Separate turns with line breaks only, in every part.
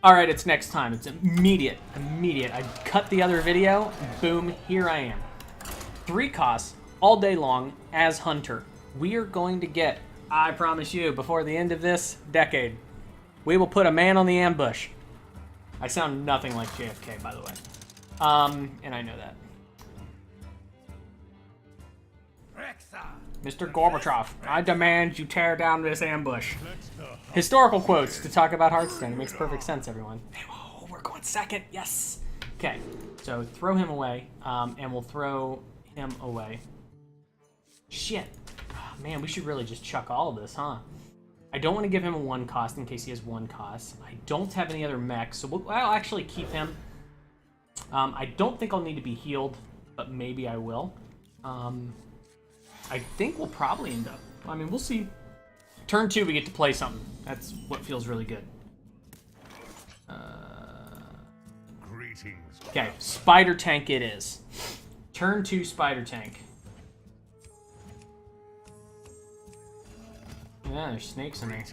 Alright, it's next time. It's immediate. Immediate. I cut the other video. Boom, here I am. 3 costs all day long as Hunter. We are going to get, I promise you, before the end of this decade, we will put a man on the ambush. I sound nothing like JFK, by the way. And I know that. Mr. Gorbachev, I demand you tear down this ambush. Historical quotes to talk about Hearthstone. It makes perfect sense, everyone. Oh, we're going second. Yes. Okay, so throw him away, and we'll throw him away. Shit. Oh, man, we should really just chuck all of this, huh? I don't want to give him a 1 cost in case he has 1 cost. I don't have any other mechs, so I'll actually keep him. I don't think I'll need to be healed, but maybe I will. I think we'll probably end up. I mean, we'll see. Turn 2, we get to play something. That's what feels really good. Okay, Spider Tank it is. Turn 2 Spider Tank. Yeah, there's snakes in there.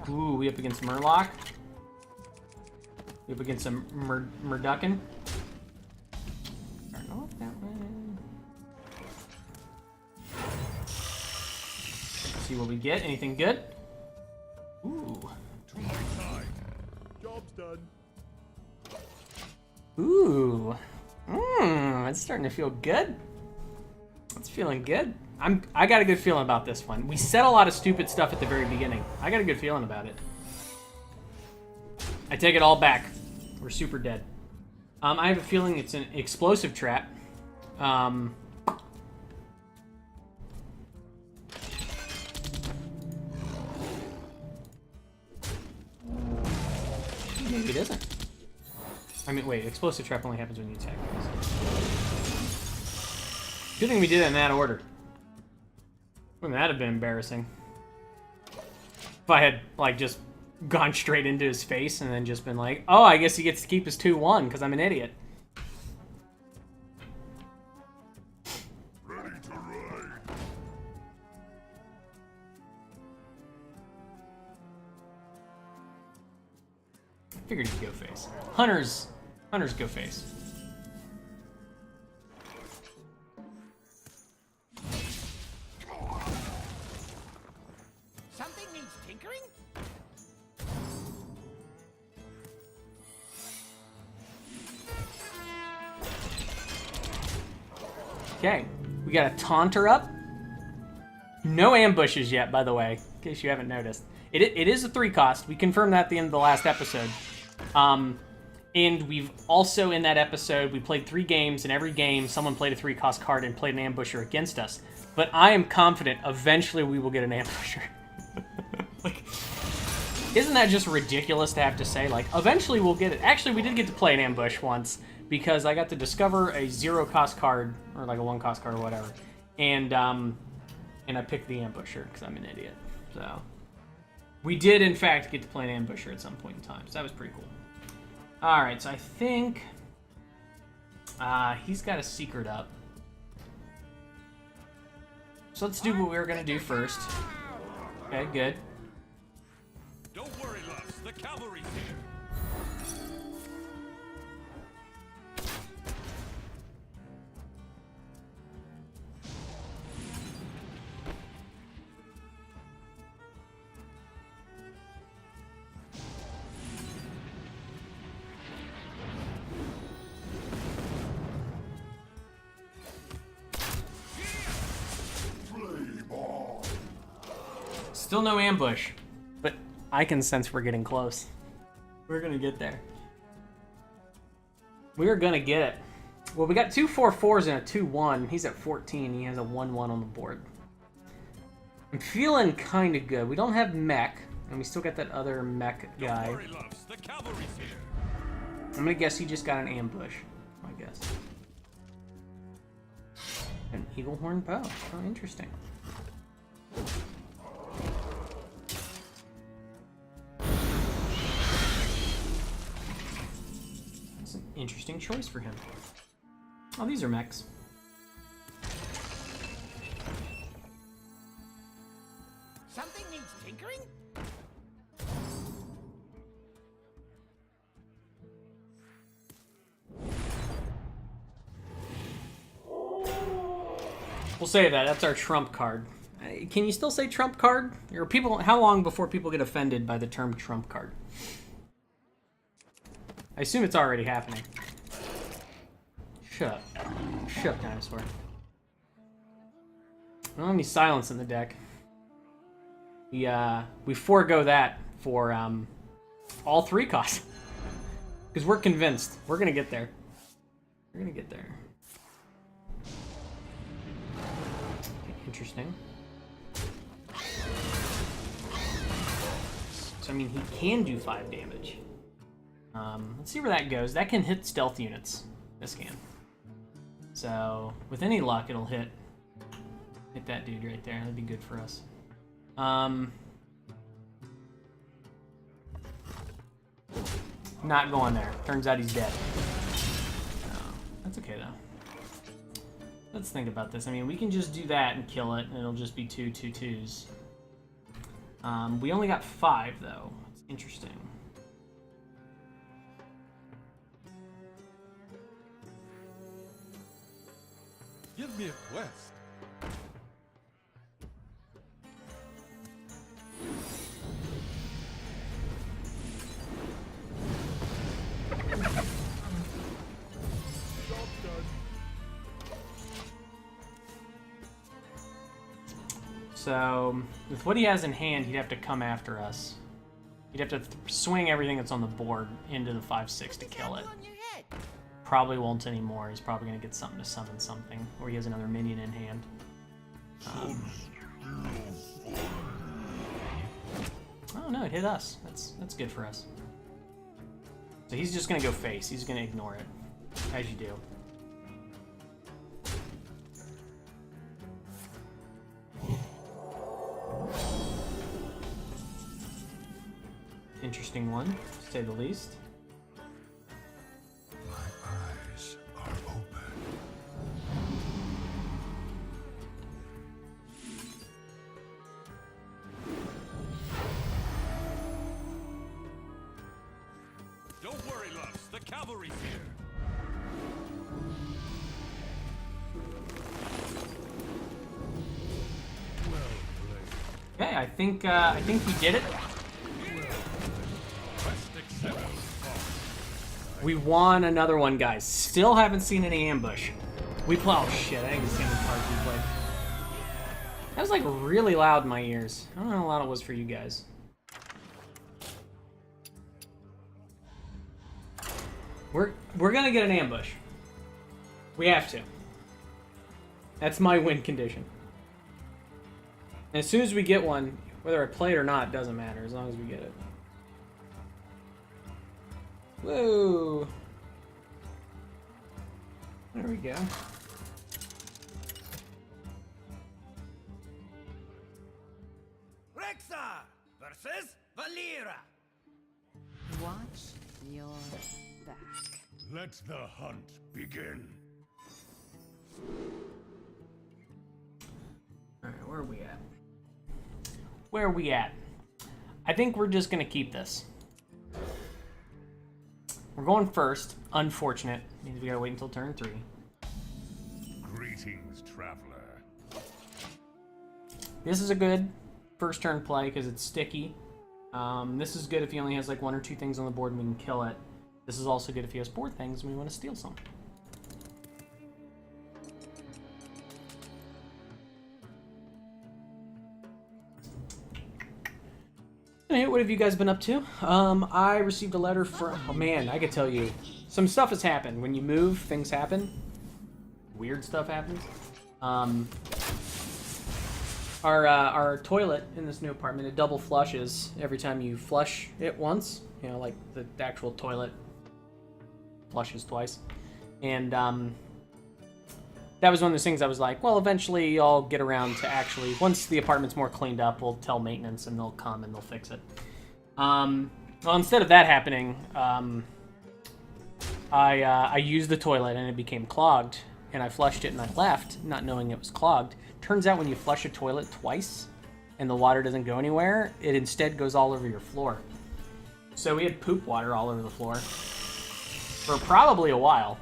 Ooh, we up against Murloc. We up against some Murduckin. Start off that way. See what we get. Anything good? Ooh.
Job's done.
Ooh. It's starting to feel good. It's feeling good. I got a good feeling about this one. We said a lot of stupid stuff at the very beginning. I got a good feeling about it. I take it all back. We're super dead. I have a feeling it's an explosive trap. Maybe it isn't. I mean, wait, explosive trap only happens when you attack. Good thing we did it in that order. Wouldn't that have been embarrassing? If I had, like, just gone straight into his face and then just been like, oh, I guess he gets to keep his 2-1 because I'm an idiot.
Ready to ride.
Figured he'd go face. Hunters go face.
Something needs tinkering?
Okay, we got a Taunter up. No ambushes yet, by the way, in case you haven't noticed. It is a 3 cost. We confirmed that at the end of the last episode. And we've also, in that episode, we played 3 games, and every game, someone played a 3 cost card and played an ambusher against us. But I am confident eventually we will get an ambusher. Like, isn't that just ridiculous to have to say? Like, eventually we'll get it. Actually, we did get to play an ambush once, because I got to discover a 0 cost card, or like a 1 cost card or whatever. And I picked the ambusher, because I'm an idiot. So, we did, in fact, get to play an ambusher at some point in time. So that was pretty cool. Alright, so I think he's got a secret up. So let's do what we were going to do first. Okay, good.
Don't worry, loves. The cavalry's here.
Still no ambush, but I can sense we're getting close. We're gonna get there. We're gonna get it. Well, we got 2 4-4s and a 2-1. He's at 14. He has a 1-1 on the board. I'm feeling kind of good. We don't have mech, and we still got that other mech guy.
Don't worry, loves. The cavalry's here.
I'm gonna guess he just got an ambush. I guess. An eagle horn bow. Oh, interesting. That's an interesting choice for him. Oh, these are mechs.
Something needs tinkering?
We'll say that. That's our trump card. Can you still say trump card? Or people? How long before people get offended by the term trump card? I assume it's already happening. Shut up. Shut up, dinosaur. I don't have any silence in the deck. We forego that for all 3 costs. Because we're convinced. We're going to get there. We're going to get there. Interesting. So, I mean, he can do 5 damage. Let's see where that goes. That can hit stealth units. This can. So, with any luck, it'll hit that dude right there. That'd be good for us. Not going there. Turns out he's dead. Oh, that's okay, though. Let's think about this. I mean, we can just do that and kill it, and it'll just be 2 2/2s. We only got 5, though. It's interesting.
Give me a quest.
So, with what he has in hand, he'd have to come after us. He'd have to swing everything that's on the board into the 5/6 to kill it. Probably won't anymore. He's probably going to get something to summon something, or he has another minion in hand. Oh no, it hit us. That's good for us. So he's just going to go face. He's going to ignore it, as you do. Interesting one, to say the least.
My eyes are open. Don't worry, loves. The cavalry's here.
Okay, I think we did it. We won another one, guys. Still haven't seen any ambush. Oh shit, I didn't see any cards we played. That was like really loud in my ears. I don't know how loud it was for you guys. We're gonna get an ambush. We have to. That's my win condition. And as soon as we get one, whether I play it or not, doesn't matter, as long as we get it. Whoa! There we go.
Rexa versus Valera.
Watch your back.
Let the hunt begin.
Alright, where are we at? Where are we at? I think we're just gonna keep this. We're going first. Unfortunate. Means we gotta wait until turn 3.
Greetings, traveler.
This is a good first turn play because it's sticky. This is good if he only has like 1 or 2 things on the board and we can kill it. This is also good if he has 4 things and we want to steal some. Hey, what have you guys been up to? I received a letter from... Oh man, I could tell you. Some stuff has happened. When you move, things happen. Weird stuff happens. Our toilet in this new apartment, it double flushes every time you flush it once. You know, like the actual toilet flushes twice. And that was one of those things I was like, well, eventually I'll get around to actually, once the apartment's more cleaned up, we'll tell maintenance and they'll come and they'll fix it. Well, instead of that happening, I used the toilet and it became clogged, and I flushed it and I left, not knowing it was clogged. Turns out when you flush a toilet twice and the water doesn't go anywhere, it instead goes all over your floor. So we had poop water all over the floor for probably a while.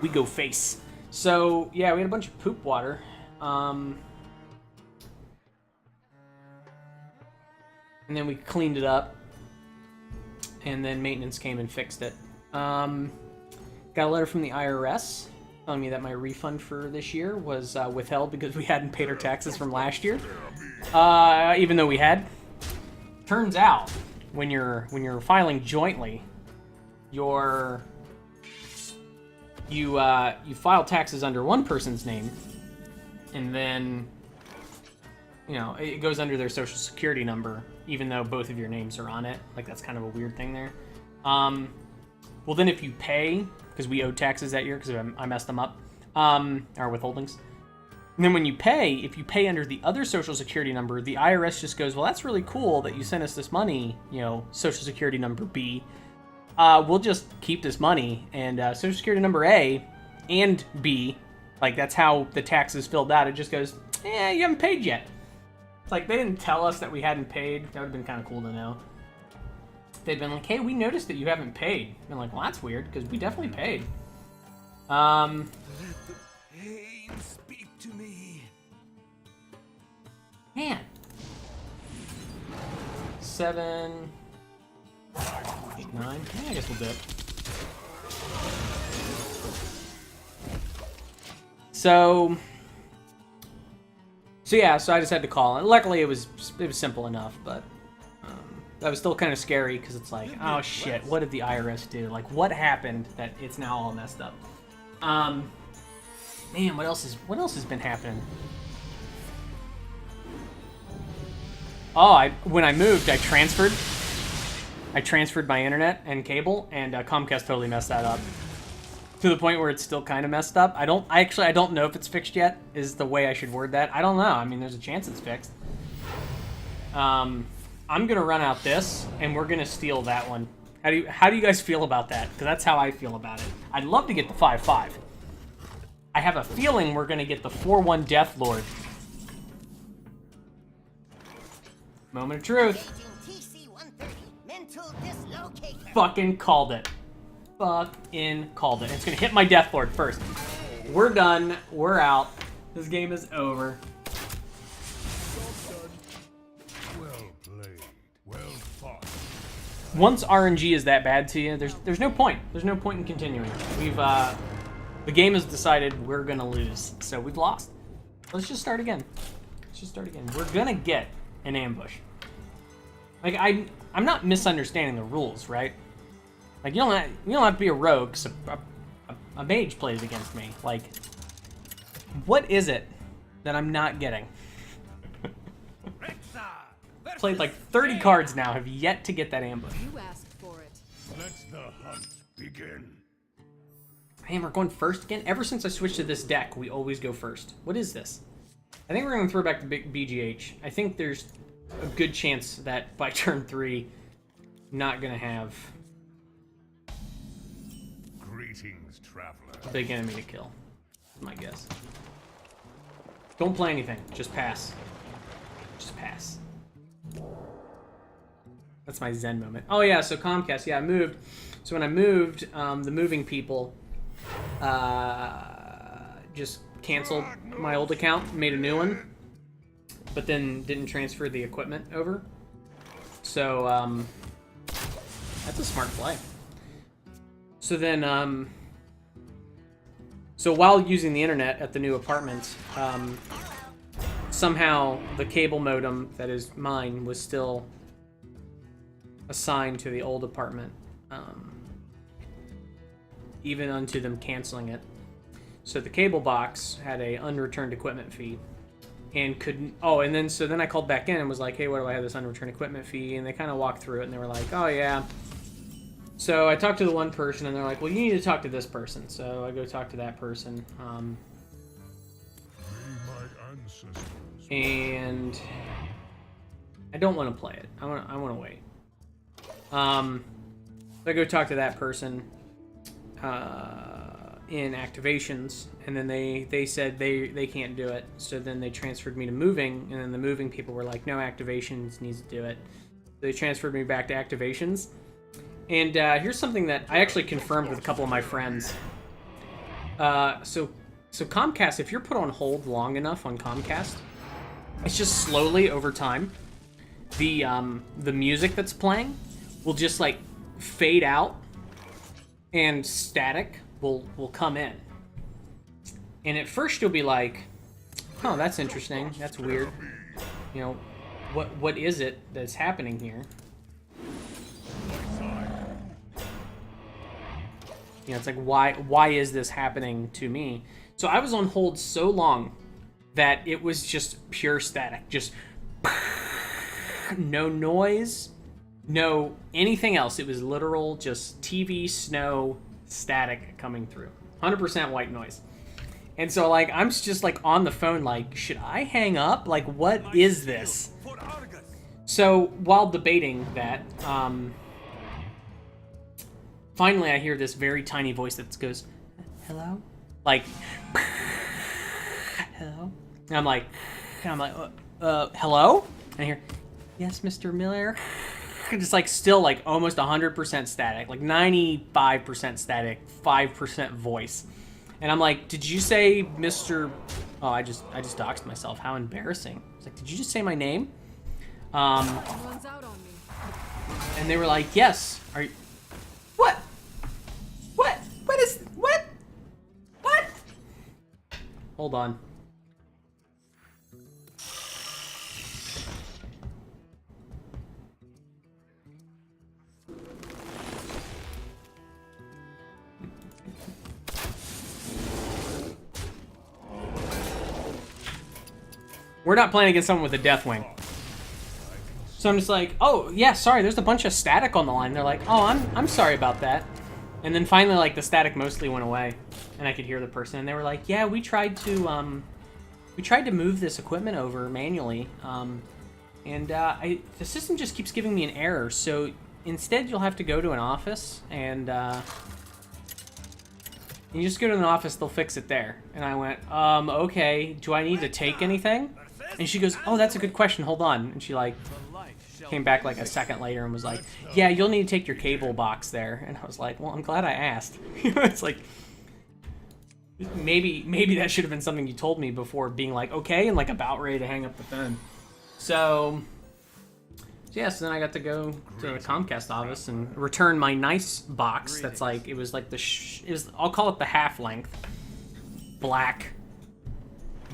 we go face. So, yeah, we had a bunch of poop water. And then we cleaned it up. And then maintenance came and fixed it. Got a letter from the IRS telling me that my refund for this year was withheld because we hadn't paid our taxes from last year. Even though we had. Turns out, when you're filing jointly, you file taxes under one person's name, and then it goes under their social security number, even though both of your names are on it. Like, that's kind of a weird thing there. Well, then if you pay, because we owed taxes that year because I messed them up, our withholdings. And then when you pay, if you pay under the other social security number, the IRS just goes, well, that's really cool that you sent us this money, social security number B. We'll just keep this money, and social security number A and B, like, that's how the tax is filled out. It just goes, you haven't paid yet. It's like, they didn't tell us that we hadn't paid. That would have been kind of cool to know. They'd been like, hey, we noticed that you haven't paid. Been like, well, that's weird, because we definitely paid.
Pain speak to me.
Man. 7, 8, 9. Yeah, I guess we'll do it. So yeah, so I just had to call, and luckily it was simple enough, but that was still kind of scary because it's like, oh shit, what did the IRS do? Like, what happened that it's now all messed up? Man, what else has been happening? Oh, when I moved, I transferred my internet and cable, and Comcast totally messed that up. To the point where it's still kind of messed up. I don't know if it's fixed yet, is the way I should word that. I don't know. I mean, there's a chance it's fixed. I'm gonna run out this, and we're gonna steal that one. How do you guys feel about that? Because that's how I feel about it. I'd love to get the 5/5. I have a feeling we're gonna get the 4/1 Death Lord. Moment of truth. Fucking called it. Fucking called it. It's gonna hit my Death Lord first. We're done. We're out. This game is over.
Well played. Well fought.
Once RNG is that bad to you, there's no point. There's no point in continuing. The game has decided we're gonna lose, so we've lost. Let's just start again. We're gonna get an ambush. Like, I'm not misunderstanding the rules, right? Like, you don't have to be a rogue because a mage plays against me. Like, what is it that I'm not getting? Played like 30 cards now, have yet to get that ambush.
You asked for it.
Let the hunt begin.
Man, we're going first again? Ever since I switched to this deck, we always go first. What is this? I think we're going to throw back to BGH. I think there's a good chance that by turn 3, not going to have
Greetings, traveler.
a big enemy to kill. That's my guess. Don't play anything. Just pass. Just pass. That's my Zen moment. Oh yeah, so Comcast. Yeah, I moved. So when I moved, the moving people just canceled my old account, made a new one, but then didn't transfer the equipment over. So that's a smart play. So then, so while using the internet at the new apartment, somehow the cable modem that is mine was still assigned to the old apartment, even unto them canceling it. So the cable box had a unreturned equipment fee, and couldn't. Oh, and then so then I called back in and was like, "Hey, why do I have this unreturned equipment fee?" And they kind of walked through it, and they were like, "Oh yeah." So I talked to the one person, and they're like, "Well, you need to talk to this person." So I go talk to that person, and I don't want to play it. I want to wait. So I go talk to that person in activations, and then they said they can't do it. So then they transferred me to moving, and then the moving people were like, "No, activations needs to do it." So they transferred me back to activations. And here's something that I actually confirmed with a couple of my friends. So Comcast, if you're put on hold long enough on Comcast, it's just slowly over time, the music that's playing will just like fade out, and static will come in. And at first you'll be like, "Oh, that's interesting. That's weird. You know, what is it that's happening here?" You know, it's like, why is this happening to me? So I was on hold so long that it was just pure static. Just no noise, no anything else. It was literal just TV, snow, static coming through. 100% white noise. And so, like, I'm just, like, on the phone, like, should I hang up? Like, what is this? So, while debating that, finally I hear this very tiny voice that goes, "Hello?" Like, "Hello?" And I'm like, "Hello?" And I hear, "Yes, Mr. Miller?" Just, like, still, like, almost 100% static. Like, 95% static, 5% voice. And I'm like, "Did you say Mr. Oh, I just doxed myself. How embarrassing." It's like, "Did you just say my name?"
Someone's out on me.
And they were like, "Yes." Are you... What? What? What is... What? What? Hold on. We're not playing against someone with a death wing. So I'm just like, "Oh, yeah, sorry, there's a bunch of static on the line." They're like, "Oh, I'm sorry about that." And then finally, like, the static mostly went away, and I could hear the person, and they were like, "Yeah, we tried to move this equipment over manually, and the system just keeps giving me an error, so instead you'll have to go to an office, and you just go to an office, they'll fix it there." And I went, "Okay, do I need to take anything?" And she goes, "Oh, that's a good question, hold on." And she, like, came back like a second later and was like, "Yeah, you'll need to take your cable box there." And I was like, "Well, I'm glad I asked." It's like, maybe that should have been something you told me before being like, "Okay," and like about ready to hang up the phone. So yeah, so then I got to go to the Comcast office and return my nice box. That's like, it was like I'll call it the half length black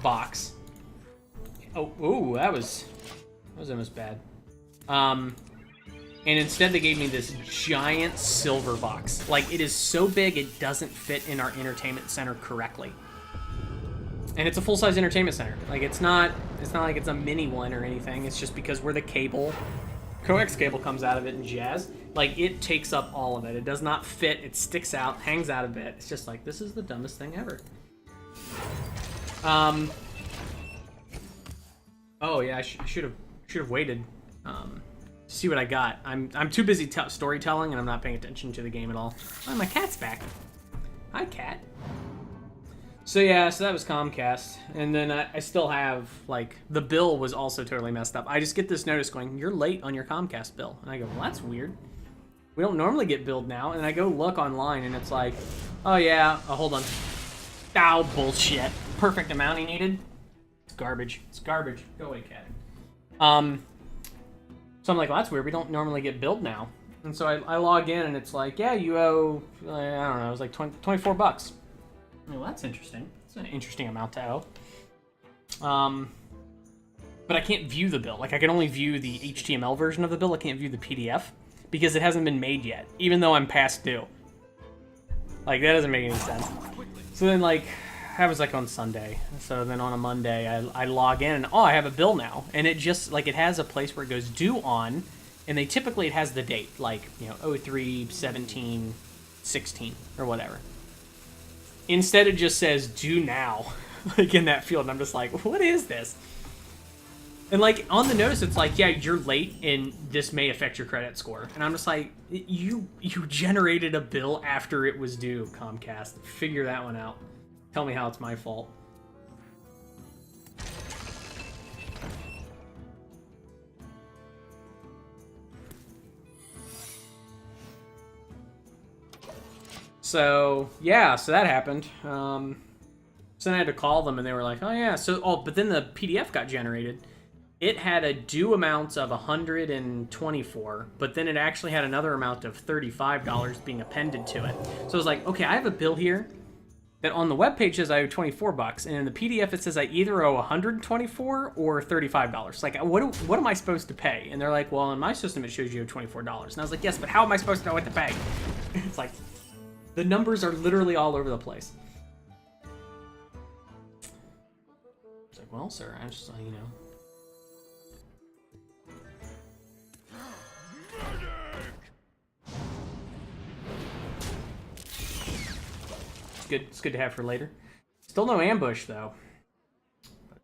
box. Oh, that was almost bad. And instead they gave me this giant silver box. Like, it is so big it doesn't fit in our entertainment center correctly. And it's a full-size entertainment center. Like, it's not like it's a mini one or anything. It's just because where the cable, coax cable comes out of it and jazz, like, it takes up all of it. It does not fit. It sticks out, hangs out a bit. It's just like, this is the dumbest thing ever. Oh yeah, I should have waited to see what I got. I'm too busy storytelling, and I'm not paying attention to the game at all. Oh, my cat's back. Hi, cat. So yeah, so that was Comcast, and then I still have, like, the bill was also totally messed up. I just get this notice going, "You're late on your Comcast bill," and I go, "Well, that's weird. We don't normally get billed now." And I go look online, and it's like, "Oh yeah, hold on. Oh, bullshit. Perfect amount he needed." It's garbage. It's garbage. Go away, cat. So I'm like, "Well, that's weird. We don't normally get billed now." And so I log in, and it's like, "Yeah, you owe, I don't know, it was like 24 bucks. Well, that's interesting. It's an interesting amount to owe. But I can't view the bill. Like, I can only view the HTML version of the bill. I can't view the PDF because it hasn't been made yet, even though I'm past due. Like, that doesn't make any sense. So then, like, that was like on Sunday. So then on a Monday, I log in, and oh, I have a bill now. And it just, like, it has a place where it goes due on, and it has the date, like, you know, 03/17/16 or whatever. Instead, it just says due now, like, in that field. And I'm just like, what is this? And, like, on the notice, it's like, "Yeah, you're late, and this may affect your credit score." And I'm just like, you generated a bill after it was due, Comcast. Figure that one out. Tell me how it's my fault. So yeah, so that happened. So then I had to call them, and they were like, "Oh yeah." But then the PDF got generated. It had a due amount of 124, but then it actually had another amount of $35 being appended to it. So I was like, okay, I have a bill here that on the webpage says I owe $24, and in the PDF it says I either owe 124 or $35. Like, what am I supposed to pay? And they're like, well, in my system it shows you owe $24. And I was like, yes, but how am I supposed to know what to pay? It's like, the numbers are literally all over the place. It's like, well, sir, I just, you know. Good. It's good to have for later. Still no ambush though. But,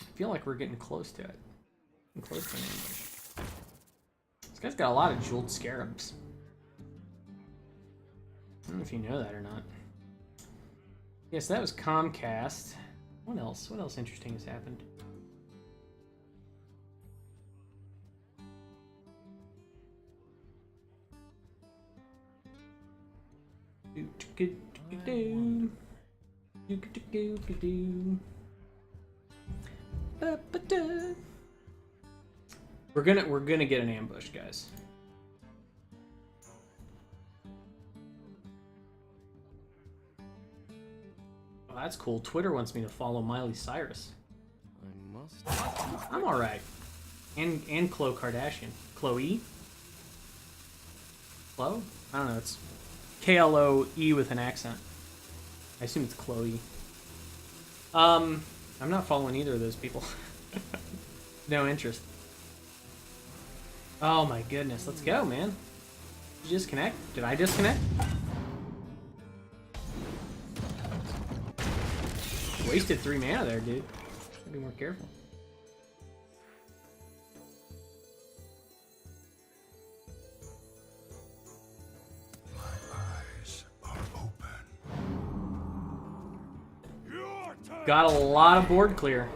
I feel like we're getting close to it. Getting close to an ambush. This guy's got a lot of jeweled scarabs. I don't know if you know that or not. Yes, that was Comcast. What else? What else interesting has happened? We're gonna get an ambush, guys. Oh, that's cool. Twitter wants me to follow Miley Cyrus. I'm all right. And Khloe Kardashian. Chloe? Chloe? I don't know. It's Kloe with an accent. I assume it's Chloe. I'm not following either of those people. No interest. Oh my goodness, let's go, man. Did you disconnect? Did I disconnect? Wasted 3 mana there, dude. Gotta be more careful. Got a lot of board clear.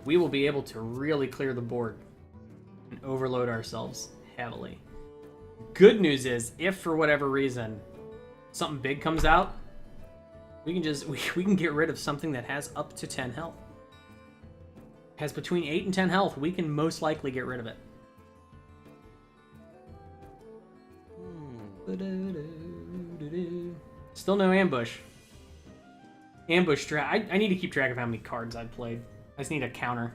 We will be able to really clear the board and overload ourselves heavily. Good news is, if for whatever reason something big comes out, we can get rid of something that has up to 10 health. Has between 8 and 10 health, we can most likely get rid of it. Still no ambush. Ambush track. I need to keep track of how many cards I've played. I just need a counter.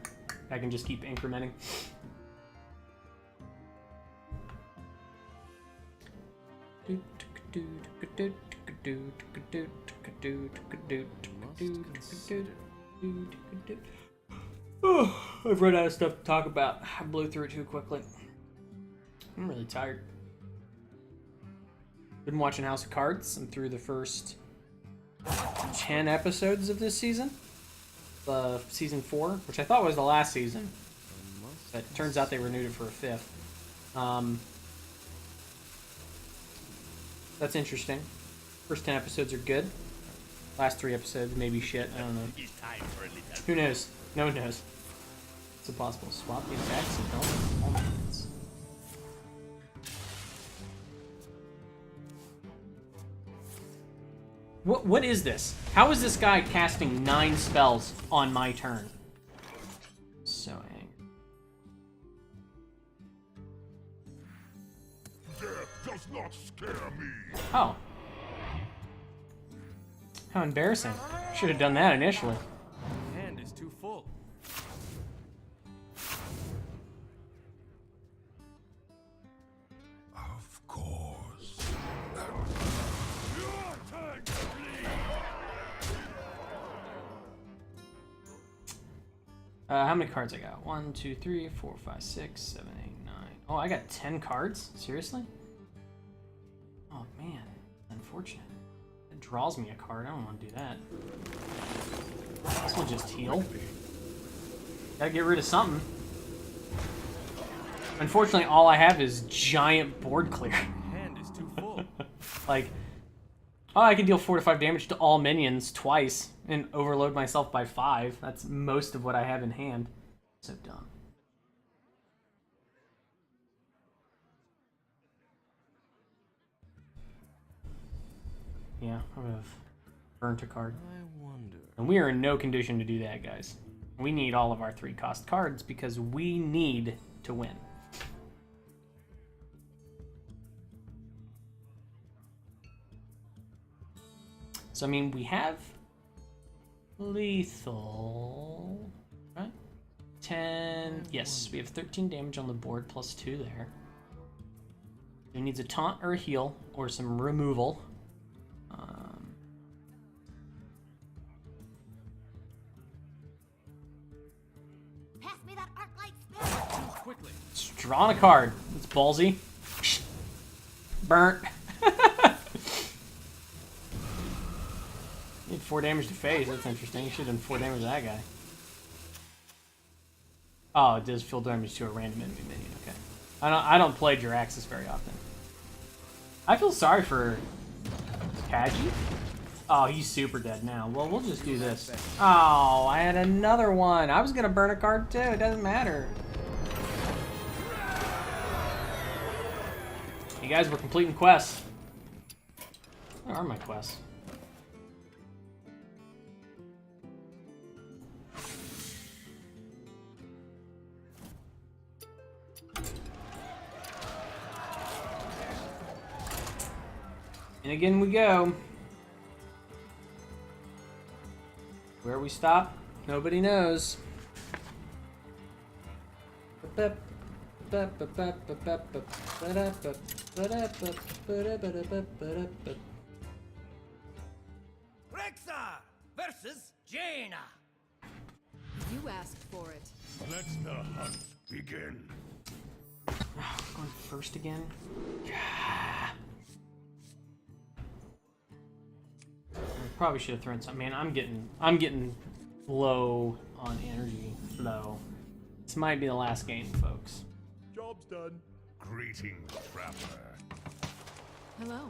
I can just keep incrementing. Oh, I've run out of stuff to talk about. I blew through it too quickly. I'm really tired. Been watching House of Cards. I'm through the first 10 episodes of this season. Season 4, which I thought was the last season. But it turns out they renewed it for a 5th. That's interesting. First 10 episodes are good. Last 3 episodes maybe shit. I don't know. Who knows? No one knows. It's impossible. Swap the attacks and health. All minutes. What is this? How is this guy casting 9 spells on my turn? So angry.
Death does not scare me.
Oh. How embarrassing. Should have done that initially.
My hand is too full.
Of course.
How many cards I got? 1, 2, 3, 4, 5, 6, 7, 8, 9. Oh, I got 10 cards? Seriously? Oh man, unfortunate. It draws me a card. I don't want to do that. This will just heal. Gotta get rid of something. Unfortunately, all I have is giant board clear.
My hand is too full.
Like, oh, I can deal 4 to 5 damage to all minions twice and overload myself by 5. That's most of what I have in hand. So dumb. Yeah, I would have burnt a card.
I wonder.
And we are in no condition to do that, guys. We need all of our 3-cost cards because we need to win. So, I mean, we have lethal, right? 10, yes, we have 13 damage on the board, plus 2 there. He needs a taunt or a heal, or some removal.
Pass me that arc light spell.
Quickly.
It's drawing a card. It's ballsy. Burnt. Need 4 damage to phase. That's interesting. You should have done 4 damage to that guy. Oh, it does deal damage to a random enemy minion. Okay. I don't play Jiraxis very often. I feel sorry for Kaji. Oh, he's super dead now. Well, we'll just do this. Oh, I had another one. I was gonna burn a card too. It doesn't matter. You guys were completing quests. Where are my quests? And again we go. Where we stop, nobody knows.
Rexar versus Jaina.
You asked for it.
Let the hunt begin.
Going first again. I probably should have thrown some. Man, I'm getting low on energy flow. This might be the last game, folks.
Job's done. Greetings, traveler.
Hello.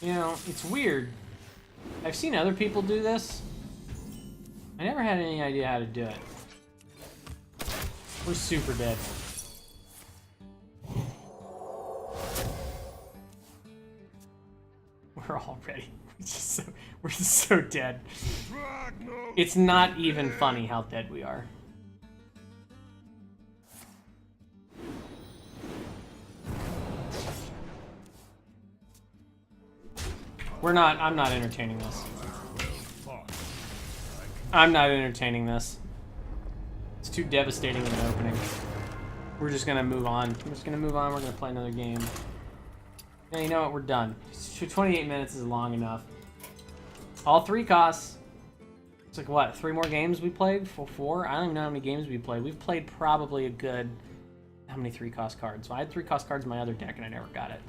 You know, it's weird. I've seen other people do this. I never had any idea how to do it. We're super dead. We're already. We're just so dead. It's not even funny how dead we are. I'm not entertaining this. I'm not entertaining this. It's too devastating of an opening. We're just gonna move on. We're just gonna move on. We're gonna play another game. Yeah, you know what? We're done. 28 minutes is long enough. All 3 costs. It's like what? 3 more games we played? 4? I don't even know how many games we played. We've played probably a good. How many 3-cost cards? So I had 3-cost cards in my other deck and I never got it.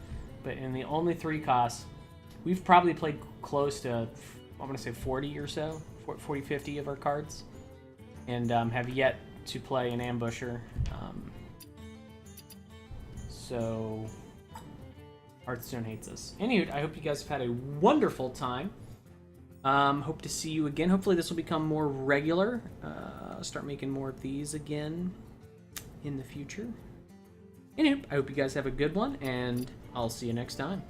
But in the only 3 costs, we've probably played close to, I want to say 40 or so. 40, 50 of our cards, and have yet to play an ambusher. So Hearthstone hates us. Anywho, I hope you guys have had a wonderful time. Hope to see you again. Hopefully this will become more regular. Start making more of these again in the future. Anywho, I hope you guys have a good one, and I'll see you next time.